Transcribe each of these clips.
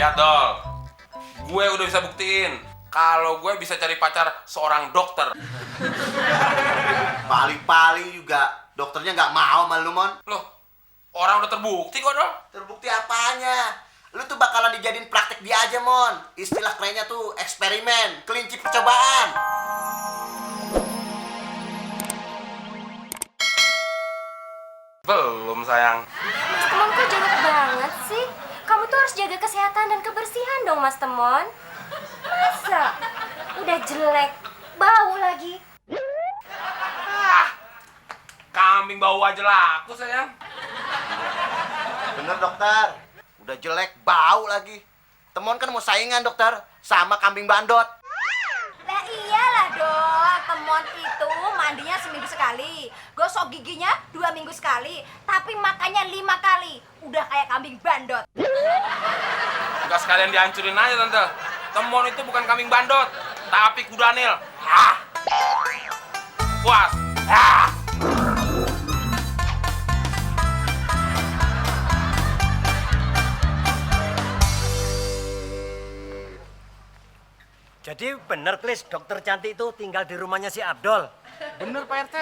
Lihat dong, gue udah bisa buktiin kalau gue bisa cari pacar seorang dokter. Paling-paling juga dokternya nggak mau sama lu, Mon. Loh, orang udah terbukti kok dong. Terbukti apanya? Lu tuh bakalan dijadiin praktek dia aja, Mon. Istilah kerennya tuh eksperimen, kelinci percobaan. Belum sayang. Mas Temon kok jorok banget sih? Kamu tuh harus jaga kesehatan dan kebersihan dong, Mas Temon. Masa? Udah jelek, bau lagi. Kambing bau aja laku sayang. Bener, dokter. Udah jelek, bau lagi. Temon kan mau saingan, dokter, sama kambing bandot. Lah iyalah dong, Temon itu mandinya seminggu sekali, gosok giginya 2 minggu sekali, tapi makannya 5 kali. Udah kayak kambing bandot. Enggak sekalian dihancurin aja tante. Temon itu bukan kambing bandot, tapi kuda nil. Puas. Jadi bener, Klis, dokter cantik itu tinggal di rumahnya si Abdul. Bener Pak RT.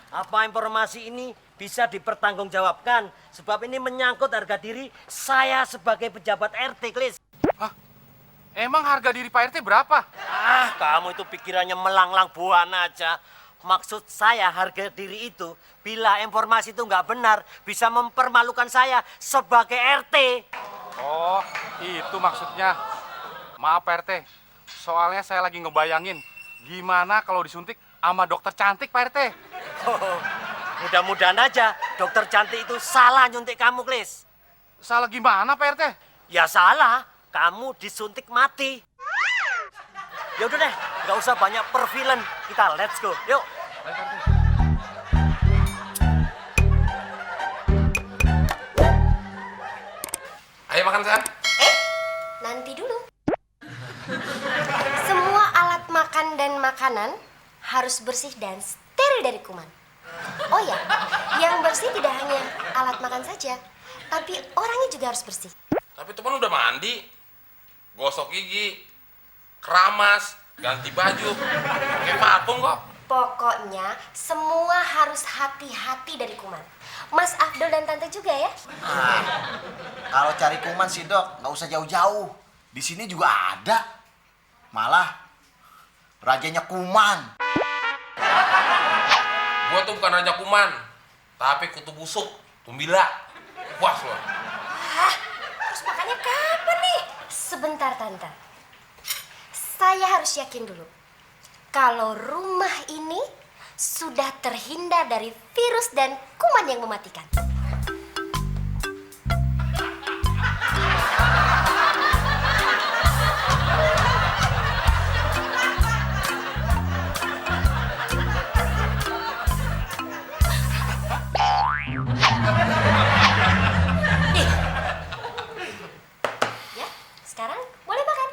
Apa informasi ini bisa dipertanggungjawabkan? Sebab ini menyangkut harga diri saya sebagai pejabat RT, Klis. Hah? Emang harga diri Pak RT berapa? Ah, kamu itu pikirannya melanglang buana aja. Maksud saya harga diri itu, bila informasi itu nggak benar, bisa mempermalukan saya sebagai RT. Oh, itu maksudnya. Maaf Pak RT, soalnya saya lagi ngebayangin gimana kalau disuntik sama dokter cantik Pak RT. Oh, mudah-mudahan aja dokter cantik itu salah nyuntik kamu, Klis. Salah gimana Pak RT? Ya salah, kamu disuntik mati. Ya udah deh, nggak usah banyak perfilan, kita let's go, yuk. Ayo makan sayang. Nanti dulu. Semua alat makan dan makanan harus bersih dan steril dari kuman. Oh ya, yang bersih tidak hanya alat makan saja, tapi orangnya juga harus bersih. Tapi teman udah mandi, gosok gigi, keramas, ganti baju, pakai parfum kok. Pokoknya semua harus hati-hati dari kuman. Mas Abdul dan Tante juga ya. Kalau cari kuman sih, Dok, nggak usah jauh-jauh. Di sini juga ada. Malah rajanya kuman. Gua tuh bukan raja kuman, tapi kutu busuk, tumbila. Puas lo. Hah? Terus makannya kapan nih? Sebentar Tante. Saya harus yakin dulu. Kalau rumah ini sudah terhindar dari virus dan kuman yang mematikan. Ya, sekarang boleh makan.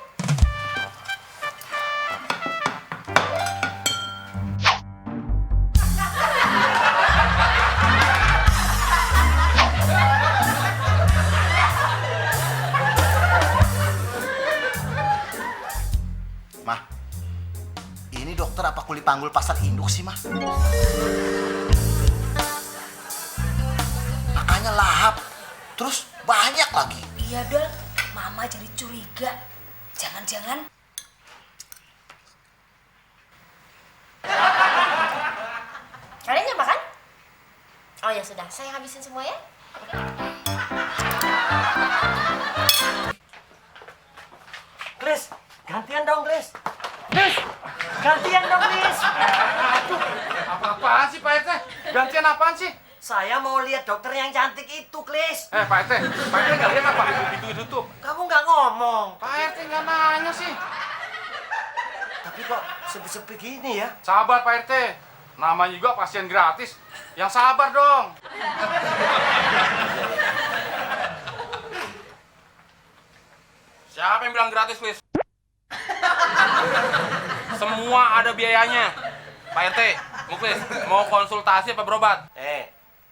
Mah, ini dokter apa kuli panggul pasar induk sih, Mah? Makanya lahap, terus banyak lagi. Iya Dol, Mama jadi curiga. Jangan-jangan Kalian nggak makan? Oh ya sudah, saya habisin semua ya. Klis, gantian dong, Klis. Klis, gantian dong, Klis. Apa-apaan sih Pak RT? Gantian apaan sih? Saya mau lihat dokter yang cantik itu, Klis. Pak RT nggak lihat apa? Pintu ditutup. Kamu nggak ngomong. Pak RT nggak nanya sih. Tapi kok sepi-sepi gini ya? Sabar Pak RT, namanya juga pasien gratis. Yang sabar dong. Siapa yang bilang gratis, Lis? Semua ada biayanya. Pak RT, Muklis, mau konsultasi apa berobat?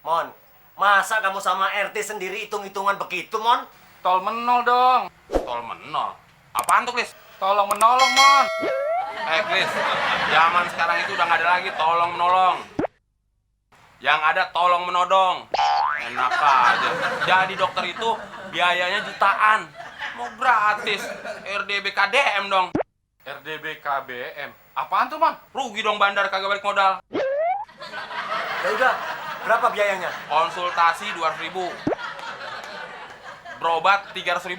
Mon, masa kamu sama RT sendiri hitung-hitungan begitu, Mon? Tol menol dong. Tol menol. Apaan tuh, Klis? Tolong menolong, Mon. Klis, zaman sekarang itu udah nggak ada lagi tolong menolong. Yang ada tolong menodong. Enak aja. Jadi dokter itu biayanya jutaan. Mau gratis. RDB KDM dong. RDB KBM. Apaan tuh, Mon? Rugi dong bandar kagak balik modal. Ya udah, berapa biayanya? Konsultasi 200.000. Berobat 300.000.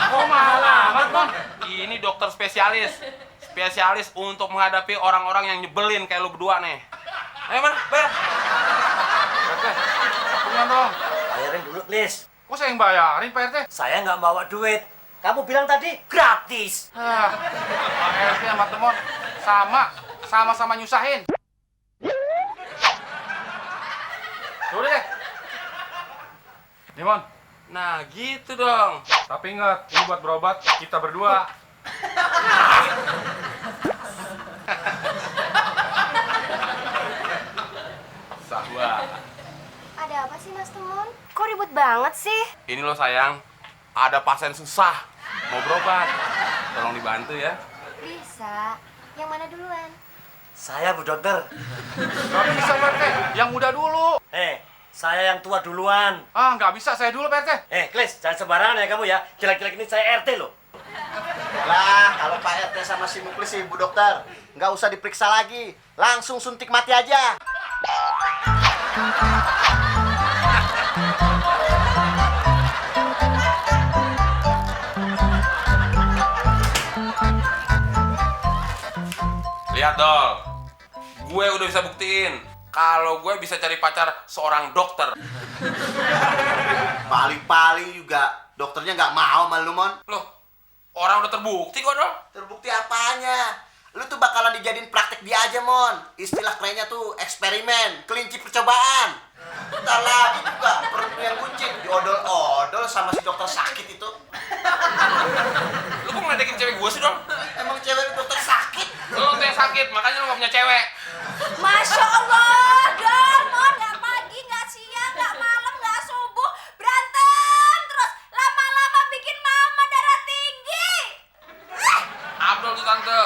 Kok mahal amat, Mon? Ini dokter spesialis. Spesialis untuk menghadapi orang-orang yang nyebelin kayak lu berdua nih. Ayo mana, bayar. Pak RT, punya dong. Bayarin dulu, Klis. Kok saya yang bayarin, Pak RT? Saya nggak bawa duit. Kamu bilang tadi gratis. Pak RT sama Temon sama-sama nyusahin. Udah deh. Nih, Mon. Nah, gitu dong. Tapi ingat, ini buat berobat kita berdua. Sahabat. Ada apa sih Mas Temon? Kok ribut banget sih? Ini loh sayang, ada pasien susah mau berobat. Tolong dibantu ya. Bisa. Yang mana duluan? Saya, Bu Dokter. Nggak bisa, Pak RT. Yang muda dulu. Saya yang tua duluan. Ah, nggak bisa. Saya dulu, Pak RT. Klis, jangan sembarangan ya kamu ya. Jelek-jelek ini saya RT loh. Lah, kalau Pak RT sama si Muklis sih, Bu Dokter, nggak usah diperiksa lagi. Langsung suntik mati aja. Lihat dong, gue udah bisa buktiin kalau gue bisa cari pacar seorang dokter. Paling-paling juga dokternya nggak mau sama lu, Mon. Loh, orang udah terbukti kok dong. Terbukti apanya? Lu tuh bakalan dijadiin praktek dia aja, Mon. Istilah kerennya tuh eksperimen, kelinci percobaan. Bentar lagi juga perut yang kucing diodol-odol sama si dokter sakit itu. Lu kok ngeledekin cewek gue sih dong? Emang cewek dokter sakit? Lu tuh yang sakit, makanya lu gak punya cewek. Masya Allah, Dol, Mon, nggak pagi, nggak siang, nggak malam, nggak subuh, berantem terus, lama-lama bikin mama darah tinggi. Abdul tuh tante,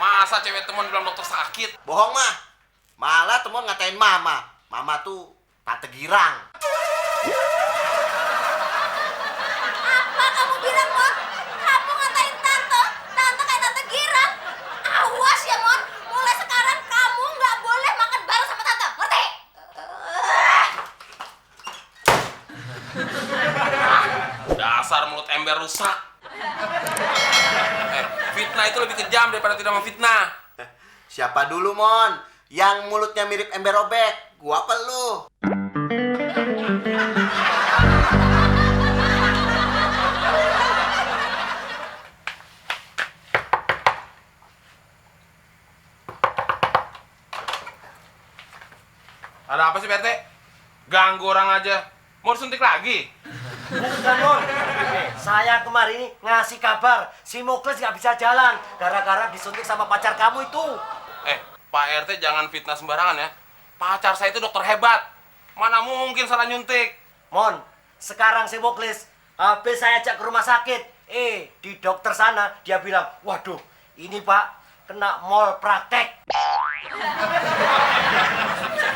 masa cewek temen bilang dokter sakit? Bohong mah. Malah temen ngatain mama. Mama tuh tante girang. Apa kamu bilang, Mon? Kamu ngatain tante? Tante kayak tante girang? Awas ya, Mon. Mulai sekarang kamu nggak boleh makan bareng sama tante, ngerti? Dasar mulut ember rusak. Fitnah itu lebih kejam daripada tidak memfitnah. Siapa dulu, Mon? Yang mulutnya mirip ember robek. Gua apa lu? Ada apa sih, PRT? Ganggu orang aja. Mau disuntik lagi? Bukan, Mon. Saya kemarin ini ngasih kabar si Muklis nggak bisa jalan gara-gara disuntik sama pacar kamu itu. Pak RT jangan fitnah sembarangan ya. Pacar saya itu dokter hebat. Mana mungkin salah nyuntik. Mon, sekarang si Muklis habis saya ajak ke rumah sakit. Di dokter sana dia bilang, waduh, ini Pak kena mall praktek.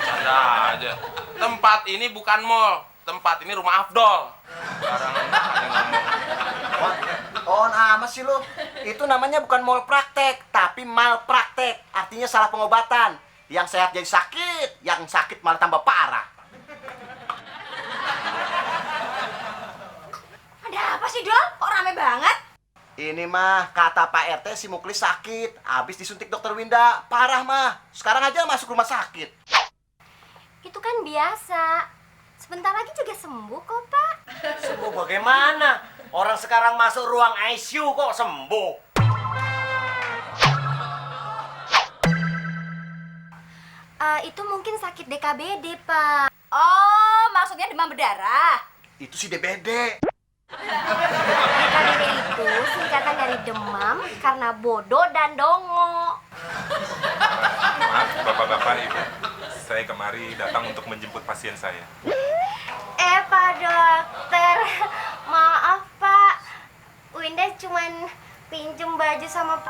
Canda aja. Tempat ini bukan mall. Tempat ini rumah Afdol. Barangan aja ngomong. On amat sih lu. Itu namanya bukan mal praktek, tapi mal praktek. Artinya salah pengobatan. Yang sehat jadi sakit, yang sakit malah tambah parah. Ada apa sih, Dol? Kok rame banget? Ini mah kata Pak RT si Muklis sakit. Habis disuntik dokter Winda, parah mah. Sekarang aja masuk rumah sakit. Itu kan biasa. Sebentar lagi juga sembuh kok, Pak. Sembuh bagaimana? Orang sekarang masuk ruang ICU kok sembuh. Itu mungkin sakit DKBD, Pak. Oh, maksudnya demam berdarah. Itu si DBD. DKBD itu singkatan dari demam karena bodoh dan dongo. Maaf, bapak-bapak, ibu. Saya kemari datang untuk menjemput pasien saya. Pak Dokter, maaf Pak, Winda cuman pinjem baju sama